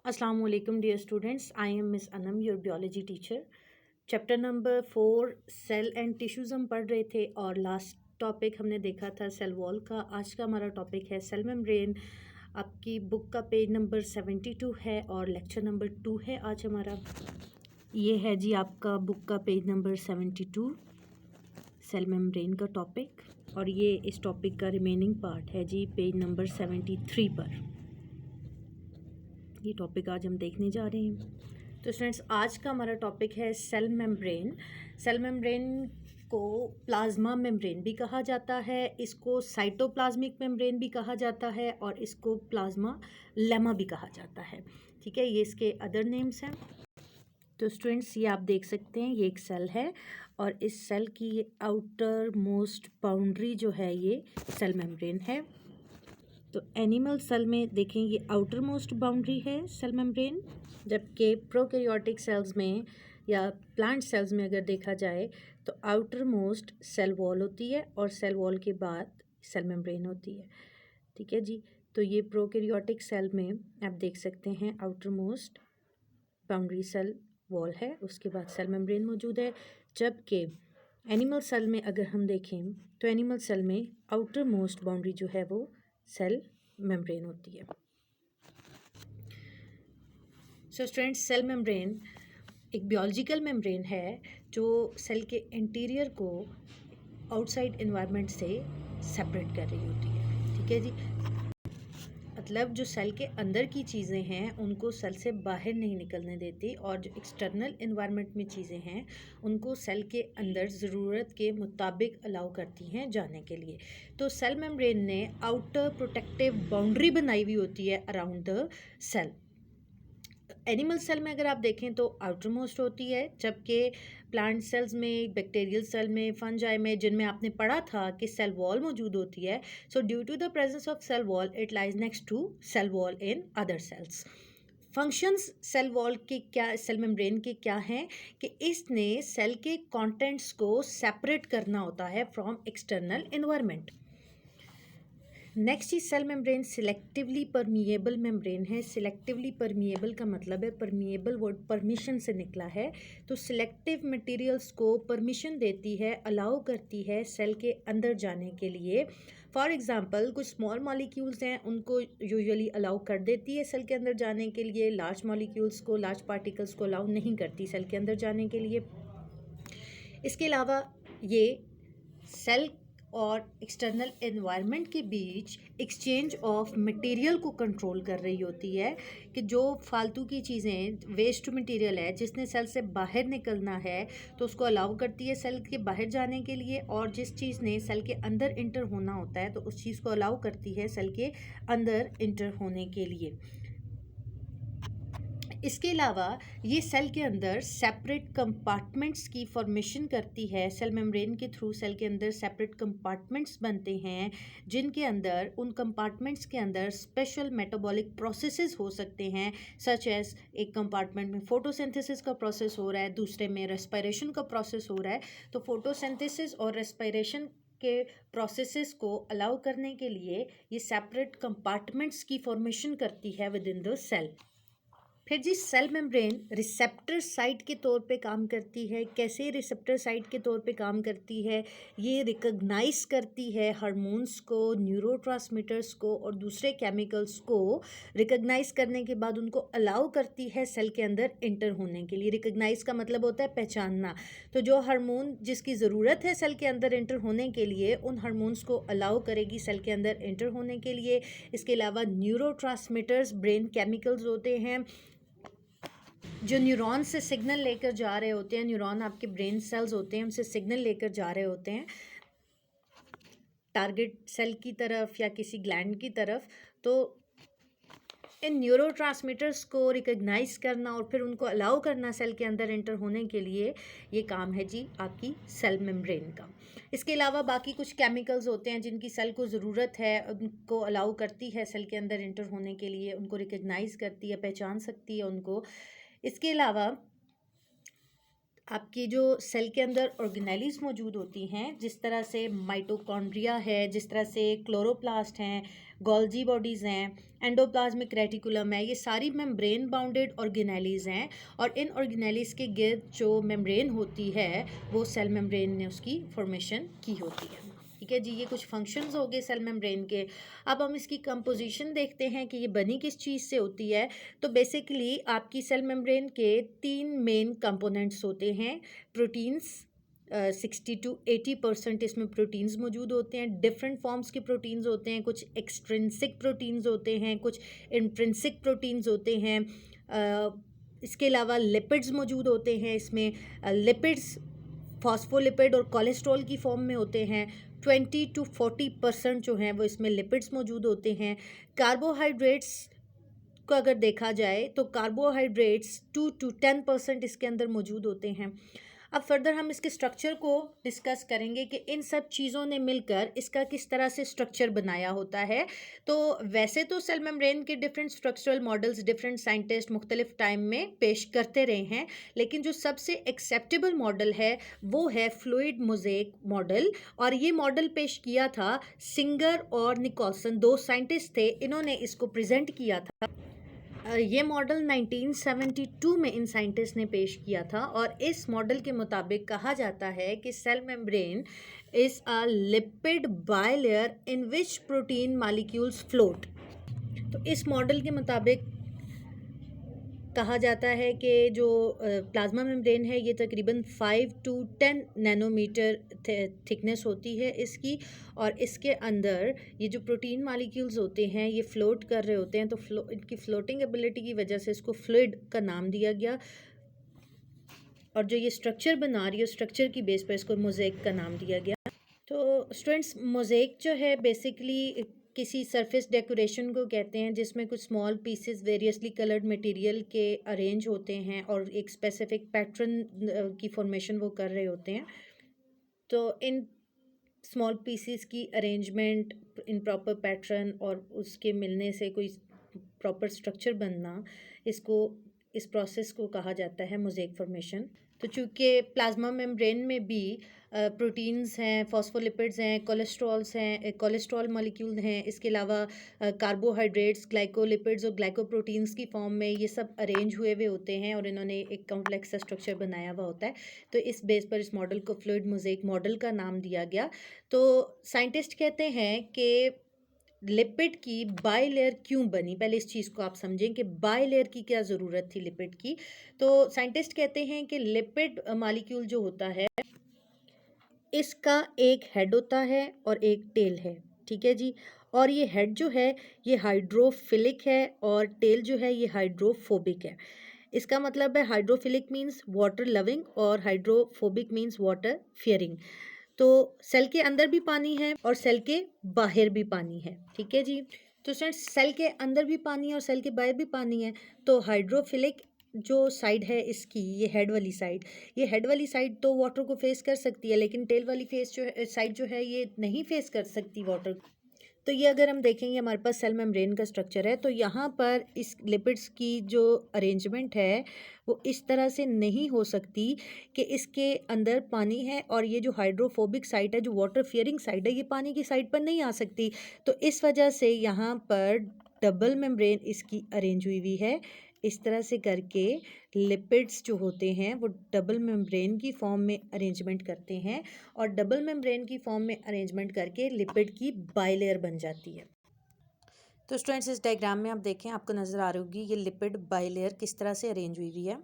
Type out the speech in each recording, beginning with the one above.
Assalamu alaikum dear students. I am Miss Anam, your biology teacher. Chapter number 4 cell and tissues हम पढ़ रहे थे और last topic हमने देखा था सेल वॉल का। आज का हमारा टॉपिक है सेल मेम्ब्रेन। आपकी बुक का पेज नंबर 72 है और लेक्चर नंबर 2 है आज हमारा। ये है जी आपका बुक का पेज नंबर 72 सेल मेम्ब्रेन का टॉपिक, और ये इस टॉपिक का रिमेनिंग पार्ट है जी पेज नंबर 73 पर। ये टॉपिक आज हम देखने जा रहे हैं। तो स्टूडेंट्स, आज का हमारा टॉपिक है सेल मेम्ब्रेन। सेल मेम्ब्रेन को प्लाज्मा मेम्ब्रेन भी कहा जाता है, इसको साइटोप्लाज्मिक मेम्ब्रेन भी कहा जाता है और इसको प्लाज्मा लेमा भी कहा जाता है। ठीक है, ये इसके अदर नेम्स हैं। तो स्टूडेंट्स, ये आप देख सकते हैं, ये एक सेल है और इस सेल की आउटर मोस्ट बाउंड्री जो है ये सेल मेम्ब्रेन है। तो एनिमल सेल में देखें, ये आउटर मोस्ट बाउंड्री है सेल मेम्ब्रेन, जबकि प्रोकैरियोटिक सेल्स में या प्लांट सेल्स में अगर देखा जाए तो आउटर मोस्ट सेल वॉल होती है और सेल वॉल के बाद सेल मेम्ब्रेन होती है। ठीक है जी, तो ये प्रोकैरियोटिक सेल में आप देख सकते हैं outermost boundary cell wall है, उसके बाद सेल मेम्ब्रेन मौजूद है। जबकि एनिमल सेल में अगर हम देखें तो एनिमल सेल में आउटर मोस्ट बाउंड्री जो है वो सेल मेम्ब्रेन होती है। सो स्टूडेंट्स, सेल मेम्ब्रेन एक बियोलॉजिकल मेम्ब्रेन है जो सेल के इंटीरियर को आउटसाइड एनवायरनमेंट से सेपरेट कर रही होती है। ठीक है जी, मतलब जो सेल के अंदर की चीज़ें हैं उनको सेल से बाहर नहीं निकलने देती, और जो एक्सटर्नल एनवायरनमेंट में चीज़ें हैं उनको सेल के अंदर ज़रूरत के मुताबिक अलाउ करती हैं जाने के लिए। तो सेल मेम्ब्रेन ने आउटर प्रोटेक्टिव बाउंड्री बनाई हुई होती है around the cell. Animal cell में अगर आप देखें तो आउटर मोस्ट होती है, जबकि प्लांट सेल्स में, बैक्टीरियल सेल में, फंजाई में, जिनमें आपने पढ़ा था कि सेल वॉल मौजूद होती है, so due to the presence of cell wall it lies next to cell wall in other cells. Functions cell wall के क्या, सेल मेम्ब्रेन के क्या हैं कि इसने सेल के कंटेंट्स को सेपरेट करना होता है फ्रॉम एक्सटर्नल एनवायरनमेंट। नेक्स्ट ही cell membrane selectively permeable membrane है। सिलेक्टिवली परमिएबल का मतलब है, परमिएबल वर्ड परमिशन से निकला है, तो सिलेक्टिव मटेरियल्स को परमिशन देती है, अलाउ करती है सेल के अंदर जाने के लिए। फॉर एग्जांपल, कुछ स्मॉल मॉलिक्यूल्स हैं उनको यूजुअली अलाउ कर देती है सेल के अंदर जाने के लिए, लार्ज मॉलिक्यूल्स को, लार्ज पार्टिकल्स को अलाउ नहीं करती सेल के अंदर जाने के लिए। इसके अलावा ये सेल और एक्सटर्नल एनवायरनमेंट के बीच एक्सचेंज ऑफ मटेरियल को कंट्रोल कर रही होती है कि जो फालतू की चीज़ें, वेस्ट मटेरियल है जिसने सेल से बाहर निकलना है तो उसको अलाउ करती है सेल के बाहर जाने के लिए, और जिस चीज़ ने सेल के अंदर इंटर होना होता है तो उस चीज़ को अलाउ करती है सेल के अंदर इंटर होने के लिए। इसके अलावा ये सेल के अंदर सेपरेट कंपार्टमेंट्स की फॉर्मेशन करती है। सेल मेम्ब्रेन के थ्रू सेल के अंदर सेपरेट कंपार्टमेंट्स बनते हैं, जिनके अंदर, उन कंपार्टमेंट्स के अंदर स्पेशल मेटाबॉलिक प्रोसेसेस हो सकते हैं, सच एज एक कंपार्टमेंट में फोटोसिंथेसिस का प्रोसेस हो रहा है, दूसरे में रेस्पिरेशन का प्रोसेस हो रहा है। तो फोटोसिंथेसिस और रेस्पिरेशन के प्रोसेसेस को अलाउ करने के लिए ये सेपरेट कंपार्टमेंट्स की फॉर्मेशन करती है विद इन द सेल। फिर जी सेल मेम्ब्रेन रिसेप्टर साइट के तौर पे काम करती है। कैसे रिसेप्टर साइट के तौर पे काम करती है? ये रिकग्नाइज करती है हार्मोन्स को, न्यूरोट्रांसमीटर्स को और दूसरे केमिकल्स को। रिकग्नाइज करने के बाद उनको अलाउ करती है सेल के अंदर इंटर होने के लिए। रिकग्नाइज का मतलब होता है पहचानना। तो जो हार्मोन जिसकी ज़रूरत है सेल के अंदर इंटर होने के लिए, उन हार्मोन्स को अलाउ करेगी सेल के अंदर इंटर होने के लिए। इसके अलावा न्यूरोट्रांसमीटर्स, ब्रेन केमिकल्स होते हैं जो न्यूरॉन से सिग्नल लेकर जा रहे होते हैं। न्यूरॉन आपके ब्रेन सेल्स होते हैं, उनसे सिग्नल लेकर जा रहे होते हैं टारगेट सेल की तरफ या किसी ग्लैंड की तरफ। तो इन न्यूरोट्रांसमीटर्स को रिकग्नाइज करना और फिर उनको अलाउ करना सेल के अंदर एंटर होने के लिए, ये काम है जी आपकी सेल मेम्ब्रेन का। इसके अलावा बाकी कुछ केमिकल्स होते हैं जिनकी सेल को ज़रूरत है, उनको अलाउ करती है सेल के अंदर एंटर होने के लिए, उनको रिकग्नाइज करती है, पहचान सकती है उनको। इसके अलावा आपकी जो सेल के अंदर ऑर्गेनेलीज मौजूद होती हैं, जिस तरह से माइटोकॉन्ड्रिया है, जिस तरह से क्लोरोप्लास्ट हैं, गोल्जी बॉडीज़ हैं, एंडोप्लाज्मिक रेटिकुलम है, ये सारी मेम्ब्रेन बाउंडेड ऑर्गेनेलीज हैं। और इन ऑर्गेनेलीज के गिर्द जो मेम्ब्रेन होती है वो सेल मेम्ब्रेन ने उसकी फॉर्मेशन की होती है। ठीक है जी, ये कुछ फंक्शंस हो गए सेल मेम्ब्रेन के। अब हम इसकी कंपोजिशन देखते हैं कि ये बनी किस चीज़ से होती है। तो बेसिकली आपकी सेल मेम्ब्रेन के 3 मेन कंपोनेंट्स होते हैं। प्रोटीन्स 60 to 80% इसमें प्रोटीन्स मौजूद होते हैं। डिफरेंट फॉर्म्स के प्रोटीन्स होते हैं, कुछ एक्सट्रिंसिक प्रोटीन्स होते हैं, कुछ इंट्रिंसिक प्रोटीन्स होते हैं। इसके अलावा लिपिड्स मौजूद होते हैं इसमें। लिपिड्स फॉस्फोलिपिड और कोलेस्ट्रॉल की फॉर्म में होते हैं। 20 to 40% जो हैं वो इसमें लिपिड्स मौजूद होते हैं। कार्बोहाइड्रेट्स को अगर देखा जाए तो कार्बोहाइड्रेट्स 2 to 10% इसके अंदर मौजूद होते हैं। अब फर्दर हम इसके स्ट्रक्चर को डिस्कस करेंगे कि इन सब चीज़ों ने मिलकर इसका किस तरह से स्ट्रक्चर बनाया होता है। तो वैसे तो सेल मेम्ब्रेन के different structural models different scientist मुख्तलिफ टाइम में पेश करते रहे हैं, लेकिन जो सबसे एक्सेप्टेबल मॉडल है वो है फ्लूइड मोज़ेक मॉडल। और ये मॉडल पेश किया था सिंगर और निकोलसन, दो साइंटिस्ट थे, इन्होंने इसको प्रेजेंट किया था। ये मॉडल 1972 में इन साइंटिस्ट ने पेश किया था। और इस मॉडल के मुताबिक कहा जाता है कि cell membrane is a lipid bilayer in which protein molecules float. तो इस मॉडल के मुताबिक कहा जाता है कि जो प्लाज्मा मेम्ब्रेन है ये तकरीबन 5 to 10 नैनोमीटर थिकनेस होती है इसकी। और इसके अंदर ये जो प्रोटीन मॉलिक्यूल्स होते हैं ये फ्लोट कर रहे होते हैं। तो इनकी फ्लोटिंग एबिलिटी की वजह से इसको फ्लूइड का नाम दिया गया। और जो ये स्ट्रक्चर बना रही है स्ट्रक्चर की बेस पर इसको मोज़ेक का नाम दिया गया। तो स्टूडेंट्स, मोज़ेक जो है बेसिकली किसी सरफेस डेकोरेशन को कहते हैं जिसमें कुछ small pieces variously coloured material के अरेंज होते हैं और एक स्पेसिफिक पैटर्न की फॉर्मेशन वो कर रहे होते हैं। तो इन स्मॉल पीसेस की अरेंजमेंट इन प्रॉपर पैटर्न और उसके मिलने से कोई प्रॉपर स्ट्रक्चर बनना, इस प्रोसेस को कहा जाता है मोज़ेक फॉर्मेशन। तो चूँकि प्लाज्मा मेम्ब्रेन में भी प्रोटीन्स हैं, फॉस्फोलिपिड्स हैं, कोलेस्ट्रॉल मॉलिक्यूल हैं, इसके अलावा कार्बोहाइड्रेट्स, ग्लाइकोलिपिड्स और ग्लाइकोप्रोटीन्स की फॉर्म में ये सब अरेंज हुए हुए होते हैं और इन्होंने एक कॉम्प्लेक्स सा स्ट्रक्चर बनाया हुआ होता है। तो इस बेस पर इस मॉडल को फ्लूइड मोज़ेक मॉडल का नाम दिया गया। तो साइंटिस्ट कहते हैं कि लिपिड की बाई लेयर क्यों बनी। पहले इस चीज़ को आप समझें कि बाई लेयर की क्या ज़रूरत थी लिपिड की। तो साइंटिस्ट कहते हैं कि लिपिड मॉलिक्यूल जो होता है इसका एक हेड होता है और एक टेल है। ठीक है जी। और ये हेड जो है ये हाइड्रोफिलिक है और टेल जो है ये हाइड्रोफोबिक है। इसका मतलब है हाइड्रोफिलिक मीन्स वाटर लविंग और हाइड्रोफोबिक मीन्स वाटर फियरिंग। तो सेल के अंदर भी पानी है और सेल के बाहर भी पानी है। ठीक है जी। तो फ्रेंड्स, सेल के अंदर भी पानी है और सेल के बाहर भी पानी है। तो हाइड्रोफिलिक जो साइड है इसकी, ये हेड वाली साइड तो वाटर को फेस कर सकती है, लेकिन टेल वाली साइड जो है ये नहीं फेस कर सकती वाटर। तो ये अगर हम देखेंगे हमारे पास सेल मेम्ब्रेन का स्ट्रक्चर है, तो यहाँ पर इस लिपिड्स की जो अरेंजमेंट है वो इस तरह से नहीं हो सकती कि इसके अंदर पानी है और ये जो हाइड्रोफोबिक साइड है, जो वाटर फियरिंग साइड है, ये पानी की साइड पर नहीं आ सकती। तो इस वजह से यहाँ पर डबल मेम्ब्रेन इसकी अरेंज हुई हुई है। इस तरह से करके लिपिड्स जो होते हैं वो डबल मेम्ब्रेन की फॉर्म में अरेंजमेंट करते हैं और डबल मेम्ब्रेन की फॉर्म में अरेंजमेंट करके लिपिड की बाइलेयर बन जाती है। तो स्टूडेंट्स, इस डायग्राम में आप देखें, आपको नज़र आ रही होगी ये लिपिड बाइलेयर किस तरह से अरेंज हुई हुई है।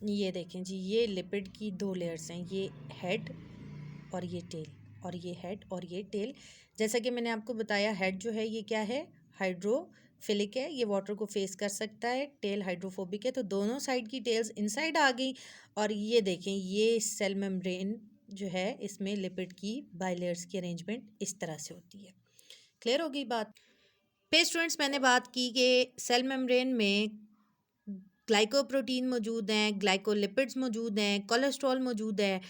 ये देखें जी, ये लिपिड की 2 लेयर्स हैं, ये हेड और ये टेल, और ये हेड और ये टेल। जैसा कि मैंने आपको बताया, हेड जो है ये क्या है, हाइड्रोफिलिक है, ये वाटर को फेस कर सकता है। टेल हाइड्रोफोबिक है। तो दोनों साइड की टेल्स इनसाइड आ गई। और ये देखें, ये सेल मेम्ब्रेन जो है इसमें लिपिड की बाइलेयर्स की अरेंजमेंट इस तरह से होती है। क्लियर हो गई बात। पे स्टूडेंट्स, मैंने बात की कि सेल मेम्ब्रेन में ग्लाइकोप्रोटीन मौजूद हैं, ग्लाइकोलिपिड्स मौजूद हैं, कोलेस्ट्रॉल मौजूद है,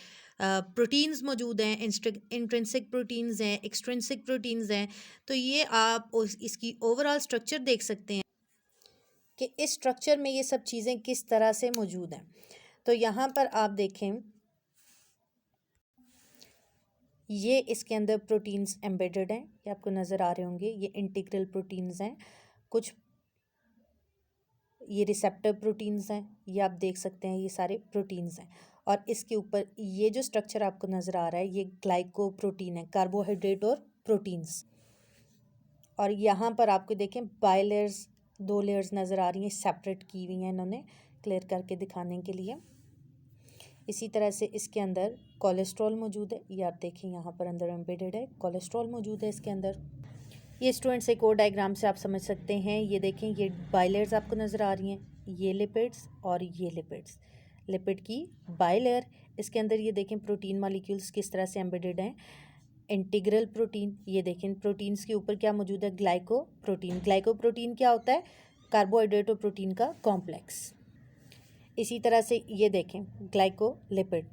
प्रोटीन्स मौजूद हैं, इंट्रिंसिक प्रोटीन्स हैं, एक्सट्रिंसिक प्रोटीन्स हैं। तो ये आप इसकी ओवरऑल स्ट्रक्चर देख सकते हैं कि इस स्ट्रक्चर में ये सब चीज़ें किस तरह से मौजूद हैं। तो यहाँ पर आप देखें, ये इसके अंदर प्रोटीन्स एम्बेडेड हैं, ये आपको नज़र आ रहे होंगे, ये इंटीग्रल प्रोटीन्स हैं, कुछ ये रिसेप्टर प्रोटीन्स हैं, ये आप देख सकते हैं, ये सारे प्रोटीन्स हैं। और इसके ऊपर ये जो स्ट्रक्चर आपको नज़र आ रहा है, ये ग्लाइकोप्रोटीन है, कार्बोहाइड्रेट और प्रोटीन्स। और यहाँ पर आपको देखें बाइलेयर्स, 2 लेयर्स नज़र आ रही हैं, सेपरेट की हुई हैं इन्होंने, क्लियर करके दिखाने के लिए। इसी तरह से इसके अंदर कोलेस्ट्रॉल मौजूद है, ये आप देखें यहाँ पर अंदर एम्बेडेड है, कोलेस्ट्रॉल मौजूद है इसके अंदर। ये स्टूडेंट्स एक और डायग्राम से आप समझ सकते हैं, ये देखें, ये बाइलेयर्स आपको नज़र आ रही हैं, ये लिपिड्स और ये लिपिड्स, लिपिड की बाइलेयर। इसके अंदर ये देखें प्रोटीन मॉलिक्यूल्स किस तरह से एम्बेडेड हैं, इंटीग्रल प्रोटीन। ये देखें प्रोटीन्स के ऊपर क्या मौजूद है, ग्लाइकोप्रोटीन। ग्लाइकोप्रोटीन क्या होता है, कार्बोहाइड्रेट और प्रोटीन का कॉम्प्लेक्स। इसी तरह से ये देखें ग्लाइकोलिपिड,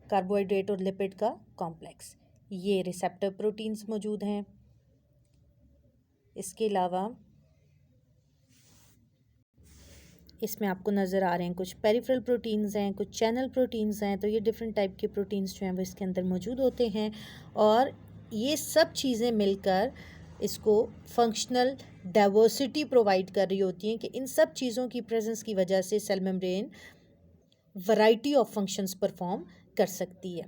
कार्बोहाइड्रेट और लिपिड का कॉम्प्लेक्स। ये रिसेप्टर प्रोटीन्स मौजूद हैं। इसके अलावा इसमें आपको नज़र आ रहे हैं कुछ पेरिफेरल प्रोटीन्स हैं, कुछ चैनल प्रोटीन्स हैं। तो ये डिफरेंट टाइप के प्रोटीन्स जो हैं वो इसके अंदर मौजूद होते हैं, और ये सब चीज़ें मिलकर इसको फंक्शनल डाइवर्सिटी प्रोवाइड कर रही होती हैं कि इन सब चीज़ों की प्रेजेंस की वजह से cell membrane variety of functions perform कर सकती है।